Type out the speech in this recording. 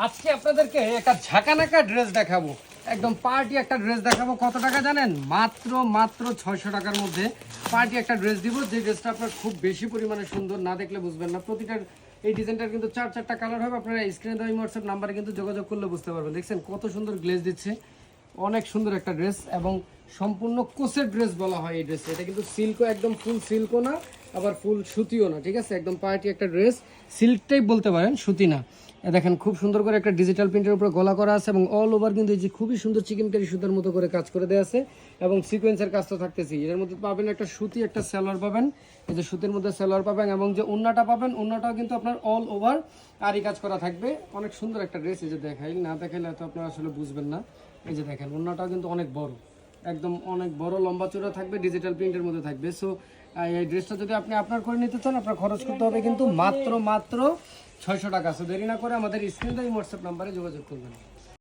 আজকে আপনাদেরকে একটা ঝাঁকানাকা ড্রেস দেখাবো, একদম পার্টি একটা ড্রেস দেখাবো। কত টাকা জানেন? মাত্র মাত্র 600 টাকার মধ্যে পার্টি একটা ড্রেস দিব, যে ড্রেসটা আপনার খুব বেশি পরিমাণে সুন্দর, না দেখলে বুঝবেন না। প্রতিটার এই ডিজাইনটার কিন্তু 4-4টা কালার হবে। আপনারা স্ক্রিনে দেওয়া হোয়াটসঅ্যাপ নাম্বারে কিন্তু যোগাযোগ করলে বুঝতে পারবেন। দেখছেন কত সুন্দর গ্লেজ দিচ্ছে, অনেক সুন্দর একটা ড্রেস এবং সম্পূর্ণ কোসের ড্রেস বলা হয় এই ড্রেস। এটা কিন্তু সিল্কও, একদম ফুল সিল্কও না, আবার ফুল সুতিও না, ঠিক আছে? একদম পার্টি একটা ড্রেস, সিল্কটাই বলতে পারেন, সুতি না। দেখেন খুব সুন্দর করে একটা ডিজিটাল প্রিন্টের উপরে গলা করা আছে এবং অল ওভার কিন্তু এই যে খুবই সুন্দর চিকেনকারি সুতার মতো করে কাজ করে দেওয়া আছে এবং সিকোয়েন্সের কাজ তো থাকতেছি। এর মধ্যে পাবেন একটা সুতি, একটা সালোয়ার পাবেন, এই যে সুতির মধ্যে সালোয়ার পাবেন এবং যে ওন্নাটা পাবেন, ওন্নাটাও কিন্তু আপনার অল ওভার আরি কাজ করা থাকবে। অনেক সুন্দর একটা ড্রেস। এই যে দেখাই, না দেখাইলে তো আপনারা আসলে বুঝবেন না। এই যে দেখেন ওন্নাটাও কিন্তু অনেক বড়, একদম অনেক বড় লম্বা চূড়া থাকবে, ডিজিটাল প্রিন্টের মধ্যে থাকবে। সো এই ড্রেসটা যদি আপনি আপনার করে নিতে চান, আপনার খরচ করতে হবে কিন্তু মাত্র 600 টাকা। সো দেরি না করে আমাদের স্ক্রিনে হোয়াটসঅ্যাপ নাম্বারে যোগাযোগ করবেন।